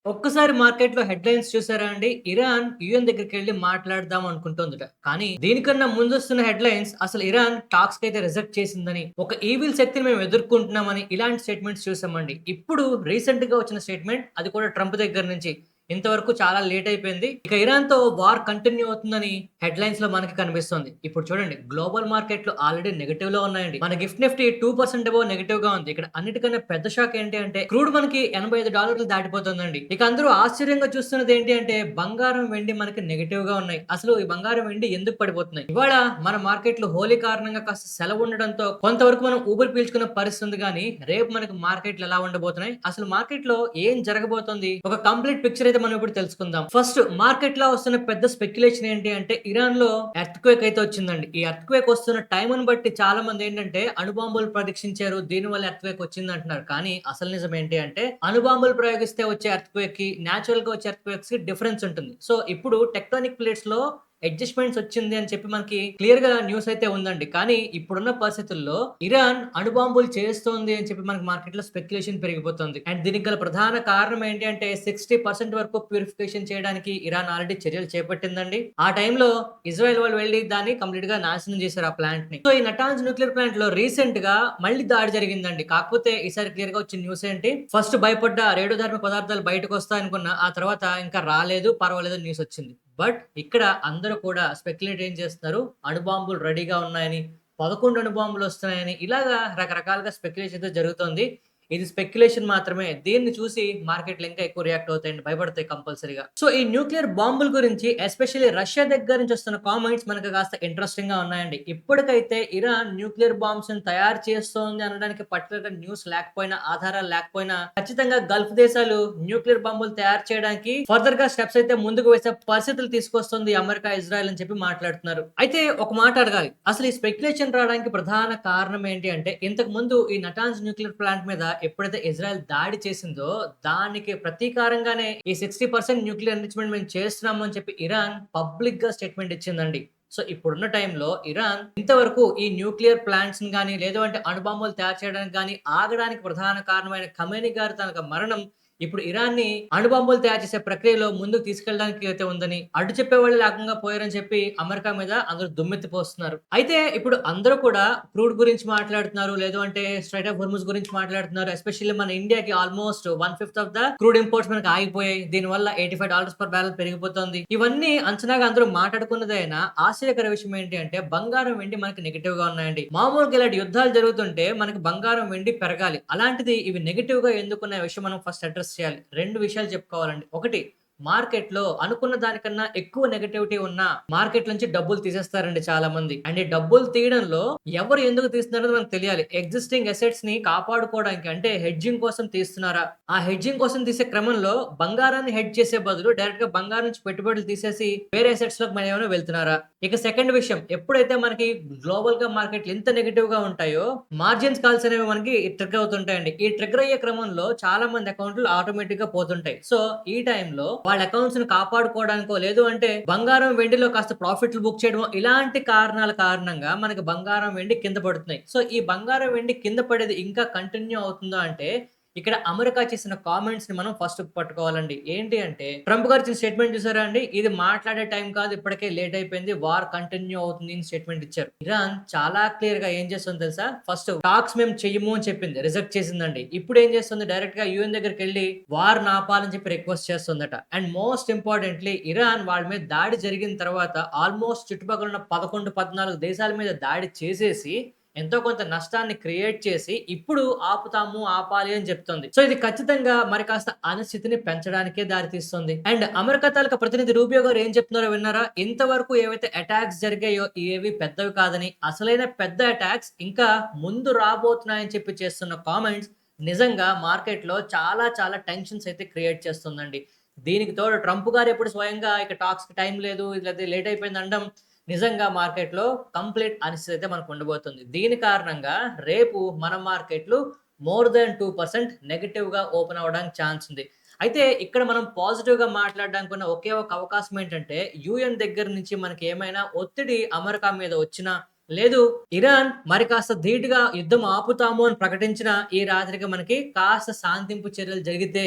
ఒక్కసారి మార్కెట్‌లో హెడ్‌లైన్స్ చూసారా అండి? ఇరాన్ యూఎన్ దగ్గరికెళ్లి మాట్లాడదాం అనుకుంటోందట. కానీ దీనికన్నా ముందొస్తున్న హెడ్‌లైన్స్ అసలు ఇరాన్ టాక్స్‌కైతే రిజెక్ట్ చేసిందని, ఒక ఈవిల్ శక్తిని మేము ఎదుర్కొంటున్నామని ఇలాంటి స్టేట్మెంట్స్ చూసామండి. ఇప్పుడు రీసెంట్‌గా వచ్చిన స్టేట్మెంట్ అది కూడా ట్రంప్ దగ్గర నుంచి. ఇంతవరకు చాలా లేట్ అయిపోయింది. ఇక ఇరాన్‌తో వార్ కంటిన్యూ అవుతుందని హెడ్‌లైన్స్‌లో మనకి కనిపిస్తుంది. ఇప్పుడు చూడండి గ్లోబల్ మార్కెట్‌లు ఆల్రెడీ నెగెటివ్‌లో ఉన్నాయండి. మన గిఫ్ట్ నిఫ్టీ 2% అబోవ్ నెగెటివ్‌గా ఉంది. ఇక్కడ అన్నిటికన్నా పెద్ద షాక్ ఏంటి అంటే క్రూడ్ మనకి $85 దాటిపోతుందండి. ఇక అందరూ ఆశ్చర్యంగా చూస్తున్నది ఏంటి అంటే బంగారం, వెండి మనకి నెగెటివ్‌గా ఉన్నాయి. అసలు ఈ బంగారం, వెండి ఎందుకు పడిపోతున్నాయి? ఇవాళ మన మార్కెట్‌లో హోలీ కారణంగా కాస్త సెలవు ఉండడంతో కొంతవరకు మనం ఊపిరి పీల్చుకున్న పరిస్థితి ఉంది గానీ, రేపు మనకి మార్కెట్‌లు ఎలా ఉండబోతున్నాయి? అసలు మార్కెట్‌లో ఏం జరగబోతుంది? ఒక కంప్లీట్ పిక్చర్ అయితే మనం ఇప్పుడు తెలుసుకుందాం. ఫస్ట్ మార్కెట్‌లో వస్తున్న పెద్ద స్పెక్యులేషన్ ఏంటి అంటే ఇరాన్‌లో ఎర్త్‌క్వేక్ అయితే వచ్చిందండి. ఈ ఎర్త్‌క్వేక్ వస్తున్న టైంని బట్టి చాలా మంది ఏంటంటే అణుబాంబులు పరీక్షించారు. దీనివల్ల ఎర్త్‌క్వేక్ వచ్చిందంటున్నారు. కానీ అసలు నిజం ఏంటి అంటే అణుబాంబులు ప్రయోగిస్తే వచ్చే ఎర్త్‌క్వేక్‌కి, నేచురల్‌గా వచ్చే ఎర్త్‌క్వేక్స్‌కి డిఫరెన్స్ ఉంటుంది. సో ఇప్పుడు టెక్టోనిక్ ప్లేట్స్‌లో అడ్జస్ట్‌మెంట్స్ వచ్చింది అని చెప్పి మనకి క్లియర్‌గా న్యూస్ అయితే ఉందండి. కానీ ఇప్పుడున్న పరిస్థితుల్లో ఇరాన్ అణుబాంబులు చేస్తోంది అని చెప్పి మనకి మార్కెట్‌లో స్పెక్యులేషన్ పెరిగిపోతుంది. అండ్ దీనికి గల ప్రధాన కారణం ఏంటి అంటే 60% వరకు ప్యూరిఫికేషన్ చేయడానికి ఇరాన్ ఆల్రెడీ చర్యలు చేపట్టిందండి. ఆ టైంలో ఇజ్రాయెల్ వాళ్ళు వెళ్లి దాన్ని కంప్లీట్‌గా నాశనం చేశారు ఆ ప్లాంట్‌ని. సో ఈ నటాన్స్ న్యూక్లియర్ ప్లాంట్‌లో రీసెంట్‌గా మళ్ళీ దాడి జరిగిందండి. కాకపోతే ఈసారి క్లియర్‌గా వచ్చిన న్యూస్ ఏంటి? ఫస్ట్ భయపడ్డ రేడియోధార్మిక పదార్థాలు బయటకొస్తాయనుకున్నా. ఆ తర్వాత ఇంకా రాలేదు, పర్వాలేదు న్యూస్ వచ్చింది. బట్ ఇక్కడ అందరూ కూడా స్పెక్యులేట్ ఏం చేస్తున్నారు? అణుబాంబులు రెడీగా ఉన్నాయని, 11 అణుబాంబులొస్తున్నాయని ఇలాగా రకరకాలుగా స్పెక్యులేషన్ అయితే జరుగుతోంది. ఇది స్పెక్యులేషన్ మాత్రమే. దీన్ని చూసి మార్కెట్‌లు ఇంకా ఎక్కువ రియాక్ట్ అవుతాయండి. భయపడతాయి కంపల్సరీగా. సో, ఈ న్యూక్లియర్ బాంబుల గురించి ఎస్పెషల్లీ రష్యా దగ్గర నుంచి వస్తున్న కామెంట్స్ మనకు కాస్త ఇంట్రెస్టింగ్‌గా ఉన్నాయండి. ఇప్పటికైతే ఇరాన్ న్యూక్లియర్ బాంబ్స్‌ని తయారు చేస్తోంది అనడానికి పర్టిక్యులర్‌గా న్యూస్ లేకపోయినా, ఆధారాలు లేకపోయినా ఖచ్చితంగా గల్ఫ్ దేశాలు న్యూక్లియర్ బాంబులు తయారు చేయడానికి ఫర్దర్‌గా స్టెప్స్ అయితే ముందుకు వేసే పరిస్థితులు తీసుకొస్తుంది అమెరికా, ఇజ్రాయెల్ అని చెప్పి మాట్లాడుతున్నారు. అయితే ఒక మాట అడగాలి. అసలు ఈ స్పెక్యులేషన్ రావడానికి ప్రధాన కారణం ఏంటి అంటే ఇంతకు ముందు ఈ నటాన్స్ న్యూక్లియర్ ప్లాంట్ మీద ఎప్పుడైతే ఇజ్రాయెల్ దాడి చేసిందో దానికి ప్రతీకారంగానే ఈ 60% న్యూక్లియర్ ఎన్రిచ్‌మెంట్ మేము చేస్తున్నాము అని చెప్పి ఇరాన్ పబ్లిక్‌గా స్టేట్‌మెంట్ ఇచ్చిందండి. సో, ఇప్పుడున్న టైంలో ఇరాన్ ఇంతవరకు ఈ న్యూక్లియర్ ప్లాంట్స్‌ని గాని, లేదు అంటే అణుబాంబులు తయారు చేయడానికి గాని, ఆగడానికి ప్రధాన కారణమైన ఖమేని గారి తాలూకా మరణం ఇప్పుడు ఇరాన్‌ని అణుబాంబులు తయారు చేసే ప్రక్రియలో ముందుకు తీసుకెళ్ళడానికి అయితే ఉందని, అడ్డు చెప్పేవాళ్ళు లేకుండా పోయారని చెప్పి అమెరికా మీద అందరూ దుమ్మెత్తిపోస్తున్నారు. అయితే ఇప్పుడు అందరూ కూడా క్రూడ్ గురించి మాట్లాడుతున్నారు. లేదు అంటే స్ట్రెయిట్ ఆఫ్ హోర్ముజ్ గురించి మాట్లాడుతున్నారు. ఎస్పెషల్లీ మన ఇండియాకి almost 1/5 of the crude imports మనకు ఆగిపోయాయి. దీనివల్ల $85 పర్ బారెల్ పెరిగిపోతుంది. ఇవన్నీ అంచనాగా అందరూ మాట్లాడుకున్నదే అయినా ఆశ్చర్యకర విషయం ఏంటి అంటే బంగారం, వెండి మనకి నెగెటివ్‌గా ఉన్నాయండి. మామూలుగా ఇలాంటి యుద్ధాలు జరుగుతుంటే మనకి బంగారం, వెండి పెరగాలి. అలాంటిది ఇవి నెగెటివ్‌గా ఎందుకున్న విషయం మనం ఫస్ట్ అడ్రెస్ చేయాలి. 2 విషయాలు చెప్పుకోవాలండి. ఒకటి మార్కెట్‌లో అనుకున్న దానికన్నా ఎక్కువ నెగటివిటీ ఉన్న మార్కెట్ నుంచి డబ్బులు తీసేస్తారండి చాలా మంది. అండ్ ఈ డబ్బులు తీయడంలో ఎవరు ఎందుకు తీస్తున్నారో మనకు తెలియాలి. ఎగ్జిస్టింగ్ అసెట్స్‌ని కాపాడుకోవడానికి అంటే హెడ్జింగ్ కోసం తీస్తున్నారా? ఆ హెడ్జింగ్ కోసం తీసే క్రమంలో బంగారాన్ని హెడ్జ్ చేసే బదులు డైరెక్ట్‌గా బంగారం నుంచి పెట్టుబడులు తీసేసి వేరే అసెట్స్‌లోకి మరేమైనా వెళ్తున్నారా? ఇక సెకండ్ విషయం ఎప్పుడైతే మనకి గ్లోబల్‌గా మార్కెట్‌లు ఇంత నెగెటివ్‌గా ఉంటాయో మార్జిన్స్ కాల్స్ అనేవి మనకి ట్రిగ్గర్ అవుతుంటాయండి. ఈ ట్రిగ్గర్ అయ్యే క్రమంలో చాలా మంది అకౌంట్‌లు ఆటోమేటిక్‌గా పోతుంటాయి. సో, ఈ టైంలో వాళ్ళ అకౌంట్స్‌ని కాపాడుకోవడానికో, లేదు అంటే బంగారం, వెండిలో కాస్త ప్రాఫిట్‌లు బుక్ చేయడమో ఇలాంటి కారణాల కారణంగా మనకి బంగారం, వెండి కింద పడుతున్నాయి. సో, ఈ బంగారం, వెండి కింద పడేది ఇంకా కంటిన్యూ అవుతుందా అంటే ఇక్కడ అమెరికా చేసిన కామెంట్స్‌ని మనం ఫస్ట్ పట్టుకోవాలండి. ఏంటి అంటే ట్రంప్ గారు ఇచ్చిన స్టేట్మెంట్ చూసారా అండి? ఇది మాట్లాడే టైం కాదు. ఇప్పటికే లేట్ అయిపోయింది. వార్ కంటిన్యూ అవుతుంది అని స్టేట్మెంట్ ఇచ్చారు. ఇరాన్ చాలా క్లియర్‌గా ఏం చేస్తుందో తెలుసా? ఫస్ట్ టాక్స్ మేము చెయ్యము అని చెప్పింది. రిజెక్ట్ చేసిందండి. ఇప్పుడు ఏం చేస్తుంది? డైరెక్ట్‌గా యూఎన్ దగ్గరికెళ్లి వార్ నాపాలని చెప్పి రిక్వెస్ట్ చేస్తుందట. అండ్ మోస్ట్ ఇంపార్టెంట్‌లీ ఇరాన్ వాళ్ళ మీద దాడి జరిగిన తర్వాత ఆల్‌మోస్ట్ చుట్టుపక్కల ఉన్న 11, 14 దేశాల మీద దాడి చేసేసి ఎంతో కొంత నష్టాన్ని క్రియేట్ చేసి, ఇప్పుడు ఆపుతాము, ఆపాలి అని చెప్తుంది. సో, ఇది ఖచ్చితంగా మరి కాస్త అనిశ్చితిని పెంచడానికే దారితీస్తుంది. అండ్ అమెరికా తాలూకా ప్రతినిధి రూబియో గారు ఏం చెప్తున్నారో విన్నారా? ఇంతవరకు ఏవైతే అటాక్స్ జరిగాయో ఇవేవి పెద్దవి కాదని, అసలైన పెద్ద అటాక్స్ ఇంకా ముందు రాబోతున్నాయని చెప్పి చేస్తున్న కామెంట్స్ నిజంగా మార్కెట్‌లో చాలా చాలా టెన్షన్స్ అయితే క్రియేట్ చేస్తుందండి. దీనికి తోడు ట్రంప్ గారు ఎప్పుడు స్వయంగా ఇక టాక్స్‌కి టైం లేదు, లేతే లేట్ అయిపోయింది అనడం నిజంగా మార్కెట్‌లో కంప్లీట్ అనిశ్చితి అయితే మనకు ఉండబోతుంది. దీని కారణంగా రేపు మన మార్కెట్‌లు మోర్ థాన్ 2% నెగెటివ్‌గా ఓపెన్ అవ్వడానికి ఛాన్స్ ఉంది. అయితే ఇక్కడ మనం పాజిటివ్‌గా మాట్లాడడానికి ఉన్న ఒకే ఒక అవకాశం ఏంటంటే యూఎన్ దగ్గర నుంచి మనకి ఏమైనా ఒత్తిడి అమెరికా మీద వచ్చినా, లేదు ఇరాన్ మరి కాస్త ధీటుగా యుద్ధం ఆపుతాము అని ప్రకటించినా ఈ రాత్రికి మనకి కాస్త శాంతింపు చర్యలు జరిగితే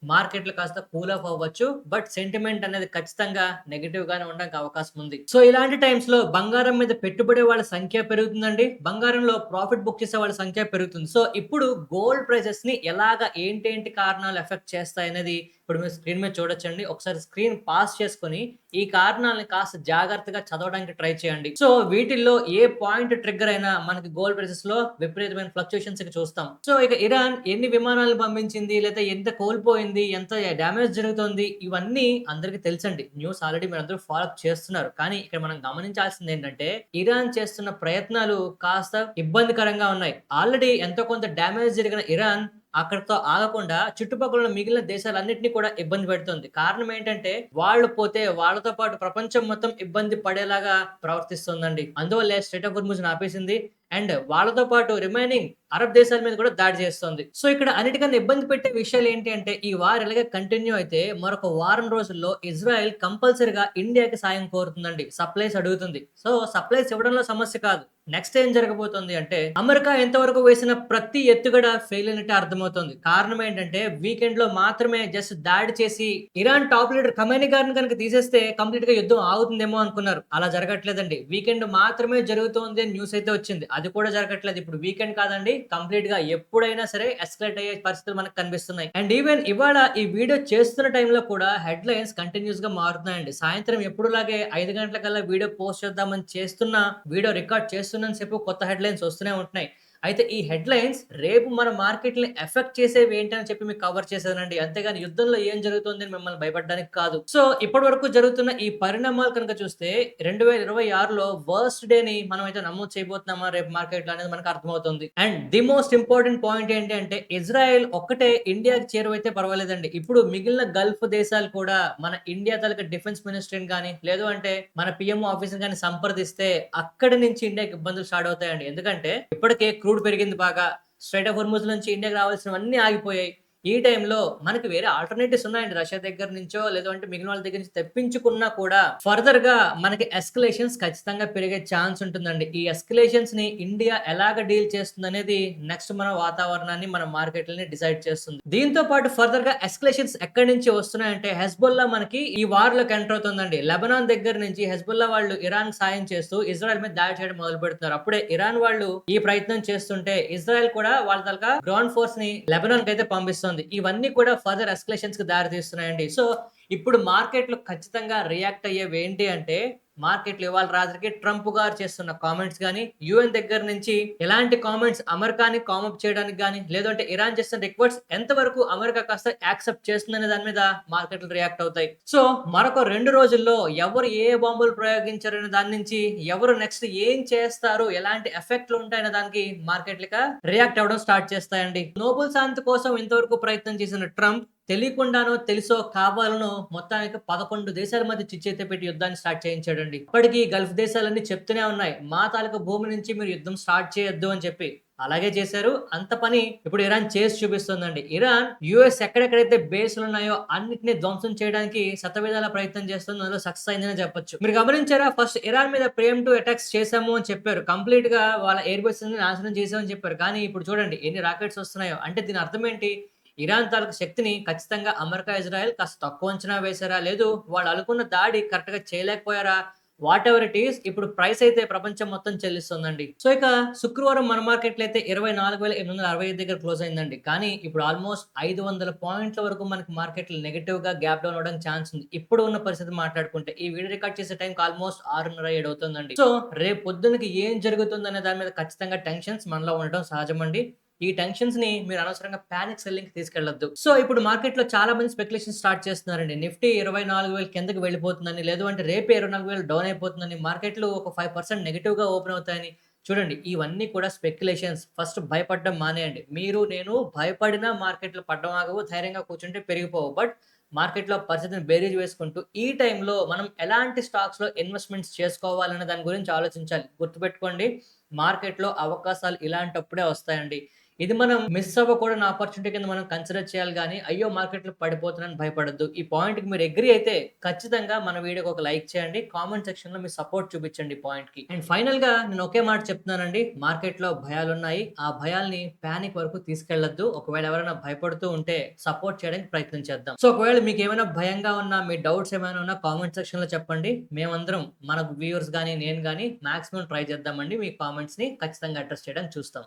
మార్కెట్లు కాస్త కూల్ ఆఫ్ అవ్వచ్చు. బట్ సెంటిమెంట్ అనేది ఖచ్చితంగా నెగెటివ్ గానే ఉండడానికి అవకాశం ఉంది. సో, ఇలాంటి టైమ్స్‌లో బంగారం మీద పెట్టుబడే వాళ్ళ సంఖ్య పెరుగుతుందండి. బంగారంలో ప్రాఫిట్ బుక్ చేసే వాళ్ళ సంఖ్య పెరుగుతుంది. సో, ఇప్పుడు గోల్డ్ ప్రైసెస్‌ని ఎలాగా ఏంటేంటి కారణాలు ఎఫెక్ట్ చేస్తాయనేది ఇప్పుడు మీరు స్క్రీన్ మీద చూడొచ్చండి. ఒకసారి స్క్రీన్ పాజ్ చేసుకొని ఈ కారణాలను కాస్త జాగ్రత్తగా చదవడానికి ట్రై చేయండి. సో, వీటిల్లో ఏ పాయింట్ ట్రిగ్గర్ అయినా మనకి గోల్డ్ ప్రైసెస్‌లో విపరీతమైన ఫ్లక్చుయేషన్స్ ఇక చూస్తాం. సో, ఇక ఇరాన్ ఎన్ని విమానాలను పంపించింది? లేదా ఎంత కోల్పోయింది? ఎంత డ్యామేజ్ జరుగుతోంది? ఇవన్నీ అందరికి తెలుసండి. న్యూస్ ఆల్రెడీ మీరందరూ ఫాలో అప్ చేస్తున్నారు. కానీ ఇక్కడ మనం గమనించాల్సిందేంటంటే ఇరాన్ చేస్తున్న ప్రయత్నాలు కాస్త ఇబ్బందికరంగా ఉన్నాయి. ఆల్రెడీ ఎంతో కొంత డ్యామేజ్ జరిగిన ఇరాన్ అక్కడితో ఆగకుండా చుట్టుపక్కల ఉన్న మిగిలిన దేశాలన్నిటిని కూడా ఇబ్బంది పెడుతుంది. కారణం ఏంటంటే వాళ్ళు పోతే వాళ్ళతో పాటు ప్రపంచం మొత్తం ఇబ్బంది పడేలాగా ప్రవర్తిస్తుందండి. అందువల్లే స్ట్రెయిట్ ఆఫ్ హోర్ముజ్‌ని ఆపేసింది. అండ్ వాళ్ళతో పాటు రిమైనింగ్ అరబ్ దేశాల మీద కూడా దాడి చేస్తుంది. సో, ఇక్కడ అన్నిటికన్నా ఇబ్బంది పెట్టే విషయాలు ఏంటి అంటే ఈ వార్ ఇలాగే కంటిన్యూ అయితే మరొక వారం రోజుల్లో ఇజ్రాయెల్ కంపల్సరీగా ఇండియాకి సాయం కోరుతుందండి. సప్లైస్ అడుగుతుంది. సో, సప్లైస్ ఇవ్వడంలో సమస్య కాదు. నెక్స్ట్ ఏం జరగబోతుంది అంటే అమెరికా ఎంతవరకు వేసిన ప్రతి ఎత్తుగడ ఫెయిల్ అయినట్టే అర్థమవుతుంది. కారణం ఏంటంటే వీకెండ్ లో మాత్రమే జస్ట్ దాడి చేసి ఇరాన్ టాప్ లీడర్ ఖమేనీ గారిని కనుక తీసేస్తే కంప్లీట్ గా యుద్ధం ఆగుతుందేమో అనుకున్నారు. అలా జరగట్లేదండి. వీకెండ్ మాత్రమే జరుగుతోంది అని న్యూస్ అయితే వచ్చింది. అది కూడా జరగట్లేదు. ఇప్పుడు వీకెండ్ కాదండి, కంప్లీట్ గా ఎప్పుడైనా సరే ఎస్కలేట్ అయ్యే పరిస్థితులు మనకు కనిపిస్తున్నాయి. అండ్ ఈవెన్ ఇవాళ ఈ వీడియో చేస్తున్న టైంలో కూడా హెడ్ లైన్స్ కంటిన్యూస్ గా మారుతున్నాయండి. సాయంత్రం ఎప్పుడులాగే 5 గంటలకల్లా వీడియో పోస్ట్ చేద్దామని చేస్తున్న వీడియో రికార్డ్ చేస్తున్నంత సేపు కొత్త హెడ్ లైన్స్ వస్తూనే ఉంటున్నాయి. అయితే ఈ హెడ్ లైన్స్ రేపు మన మార్కెట్‌ని ఎఫెక్ట్ చేసేవి ఏంటని చెప్పి మీకు కవర్ చేశానండి. అంతేగాని యుద్ధంలో ఏం జరుగుతుంది అని మిమ్మల్ని భయపడడానికి కాదు. సో, ఇప్పటివరకు జరుగుతున్న ఈ పరిణామాలు కనుక చూస్తే 2026లో వర్స్ట్ డేని మనమైతే నమోదు చేయబోతున్నామా రేపు మార్కెట్‌లో అనేది మనకు అర్థమవుతుంది. And the most important point ఏంటి అంటే ఇజ్రాయెల్ ఒక్కటే ఇండియాకి చేరువైతే పర్వాలేదండి. ఇప్పుడు మిగిలిన గల్ఫ్ దేశాలు కూడా మన ఇండియా తాలూకా డిఫెన్స్ మినిస్ట్రీని గాని, లేదు అంటే మన పీఎంఓ ఆఫీస్‌ని గాని సంప్రదిస్తే అక్కడి నుంచి ఇండియాకి ఇబ్బందులు స్టార్ట్ అవుతాయండి. ఎందుకంటే ఇప్పటికే క్రూడ్ పెరిగింది బాగా. స్ట్రెయిట్ ఆఫ్ హోర్ముజ్ నుంచి ఇండియాకి రావాల్సినవన్నీ ఆగిపోయాయి. ఈ టైంలో మనకి వేరే ఆల్టర్‌నేటివ్స్ ఉన్నాయండి. రష్యా దగ్గర నుంచో లేదు అంటే మిగిలిన వాళ్ళ దగ్గర నుంచి తెప్పించుకున్నా కూడా ఫర్దర్‌గా మనకి ఎస్కలేషన్స్ ఖచ్చితంగా పెరిగే ఛాన్స్ ఉంటుందండి. ఈ ఎస్కలేషన్స్‌ని ఇండియా ఎలాగ డీల్ చేస్తుందనేది నెక్స్ట్ మన వాతావరణాన్ని, మన మార్కెట్‌లని డిసైడ్ చేస్తుంది. దీంతో పాటు ఫర్దర్‌గా ఎస్కలేషన్స్ ఎక్కడి నుంచి వస్తున్నాయంటే హెజ్బుల్లా మనకి ఈ వార్‌లోకి ఎంటర్ అవుతుందండి. లెబనాన్ దగ్గర నుంచి హెజ్బుల్లా వాళ్ళు ఇరాన్‌కి సాయం చేస్తూ ఇజ్రాయెల్ మీద దాడి చేయడం మొదలుపెడుతున్నారు. అప్పుడే ఇరాన్ వాళ్ళు ఈ ప్రయత్నం చేస్తుంటే ఇజ్రాయెల్ కూడా వాళ్ళ తాలూకా గ్రౌండ్ ఫోర్స్‌ని లెబనాన్‌కి అయితే పంపిస్తుంది. ఇవన్నీ కూడా ఫర్దర్ ఎస్కలేషన్స్ కి దారి తీస్తున్నాయండి. సో, ఇప్పుడు మార్కెట్‌లో ఖచ్చితంగా రియాక్ట్ అయ్యేవి ఏంటి అంటే మార్కెట్‌లో ఇవాళ రాత్రికి ట్రంప్ గారు చేస్తున్న కామెంట్స్ గాని, యూఎన్ దగ్గర నుంచి ఎలాంటి కామెంట్స్ అమెరికాని కామ్ అప్ చేయడానికి గాని, లేదంటే ఇరాన్ చేస్తున్న రిక్వెస్ట్స్ ఎంతవరకు అమెరికా కాస్త యాక్సెప్ట్ చేస్తుందనే దాని మీద మార్కెట్‌లు రియాక్ట్ అవుతాయి. సో, మరొక 2 రోజుల్లో ఎవరు ఏ బాంబులు ప్రయోగించారనే దాని నుంచి, ఎవరు నెక్స్ట్ ఏం చేస్తారు, ఎలాంటి ఎఫెక్ట్‌లు ఉంటాయనే దానికి మార్కెట్‌లిక రియాక్ట్ అవ్వడం స్టార్ట్ చేస్తాయండి. నోబెల్ శాంతి కోసం ఇంతవరకు ప్రయత్నం చేసిన ట్రంప్ తెలియకుండానో, తెలుసో, కావాలనో మొత్తానికి 11 దేశాల మధ్య చిచ్చయితే పెట్టి యుద్ధాన్ని స్టార్ట్ చేయించాడండి. ఇప్పటికి గల్ఫ్ దేశాలన్నీ చెప్తూనే ఉన్నాయి. మా తాలూకా భూమి నుంచి మీరు యుద్ధం స్టార్ట్ చేయొద్దు అని చెప్పి. అలాగే చేశారు. అంత పని ఇప్పుడు ఇరాన్ చేసి చూపిస్తుందండి. ఇరాన్ యూఎస్ ఎక్కడెక్కడైతే బేస్‌లు ఉన్నాయో అన్నిటిని ధ్వంసం చేయడానికి శతవిధాల ప్రయత్నం చేస్తుంది. అందులో సక్సెస్ అయిందనే చెప్పొచ్చు. మీరు గమనించారా? ఫస్ట్ ఇరాన్ మీద ప్రియంటివ్ అటాక్స్ చేశాము అని చెప్పారు. కంప్లీట్‌గా వాళ్ళ ఎయిర్ బేస్‌లని నాశనం చేశామని చెప్పారు. కానీ ఇప్పుడు చూడండి ఎన్ని రాకెట్స్ వస్తున్నాయో. అంటే దీని అర్థం ఏంటి? ఇరాన్ తాలూకు శక్తిని ఖచ్చితంగా అమెరికా, ఇజ్రాయెల్ కాస్త తక్కువ అంచనా వేశారా? లేదు వాళ్ళు అనుకున్న దాడి కరెక్ట్‌గా చేయలేకపోయారా? వాటెవర్ ఇట్ ఈస్ ఇప్పుడు ప్రైస్ అయితే ప్రపంచం మొత్తం చెల్లిస్తుందండి. సో, ఇక శుక్రవారం మన మార్కెట్‌లో అయితే 24,865 దగ్గర క్లోజ్ అయిందండి. కానీ ఇప్పుడు ఆల్‌మోస్ట్ 500 పాయింట్ల వరకు మనకి మార్కెట్‌లో నెగెటివ్‌గా గ్యాప్ డౌన్ అవ్వడానికి ఛాన్స్ ఉంది. ఇప్పుడు ఉన్న పరిస్థితి మాట్లాడుకుంటే ఈ వీడియో రికార్డ్ చేసే టైంకి ఆల్‌మోస్ట్ 6:30, 7 అవుతుందండి. సో, రేపు పొద్దునకి ఏం జరుగుతుందనే దాని మీద ఖచ్చితంగా టెన్షన్స్ మనలో ఉండటం సహజమండి. ఈ టెన్షన్స్‌ని మీరు అనవసరంగా పానిక్ సెల్లింగ్‌కి తీసుకెళ్లొద్దు. సో, ఇప్పుడు మార్కెట్‌లో చాలా మంది స్పెక్యులేషన్ స్టార్ట్ చేస్తున్నారండి. నిఫ్టీ 24,000 కిందకి వెళ్ళిపోతుందని, లేదు అంటే రేపే 24,000 డౌన్ అయిపోతుందని, మార్కెట్‌లు ఒక 5% నెగెటివ్‌గా ఓపెన్ అవుతాయని. చూడండి ఇవన్నీ కూడా స్పెక్యులేషన్స్. ఫస్ట్ భయపడడం మానేయండి. మీరు, నేను భయపడినా మార్కెట్‌లు పడడం ఆగవు. ధైర్యంగా కూర్చుంటే పెరిగిపోవు. బట్ మార్కెట్‌లో పరిస్థితిని బేరీజ్ వేసుకుంటూ ఈ టైంలో మనం ఎలాంటి స్టాక్స్‌లో ఇన్వెస్ట్‌మెంట్స్ చేసుకోవాలనే దాని గురించి ఆలోచించాలి. గుర్తుపెట్టుకోండి మార్కెట్‌లో అవకాశాలు ఇలాంటప్పుడే వస్తాయండి. ఇది మనం మిస్ అవ్వకూడని ఆపర్చునిటీ కింద మనం కన్సిడర్ చేయాలి గానీ, అయ్యో! మార్కెట్‌లో పడిపోతున్నానని భయపడొద్దు. ఈ పాయింట్‌కి మీరు అగ్రీ అయితే ఖచ్చితంగా మన వీడియోకి ఒక లైక్ చేయండి. కామెంట్ సెక్షన్‌లో మీ సపోర్ట్ చూపించండి ఈ పాయింట్‌కి. అండ్ ఫైనల్‌గా నేను ఒకే మాట చెప్తున్నానండి. మార్కెట్‌లో భయాలున్నాయి. ఆ భయాల్ని పానిక్ వరకు తీసుకెళ్లొద్దు. ఒకవేళ ఎవరైనా భయపడుతూ ఉంటే సపోర్ట్ చేయడానికి ప్రయత్నం చేద్దాం. సో, ఒకవేళ మీకేమైనా భయంగా ఉన్నా, మీ డౌట్స్ ఏమైనా ఉన్నా కామెంట్ సెక్షన్‌లో చెప్పండి. మేమందరం మన వ్యూవర్స్ గాని, నేను గాని మాక్సిమం ట్రై చేద్దామండి. మీ కామెంట్స్‌ని ఖచ్చితంగా అడ్రెస్ చేయడానికి చూస్తాం.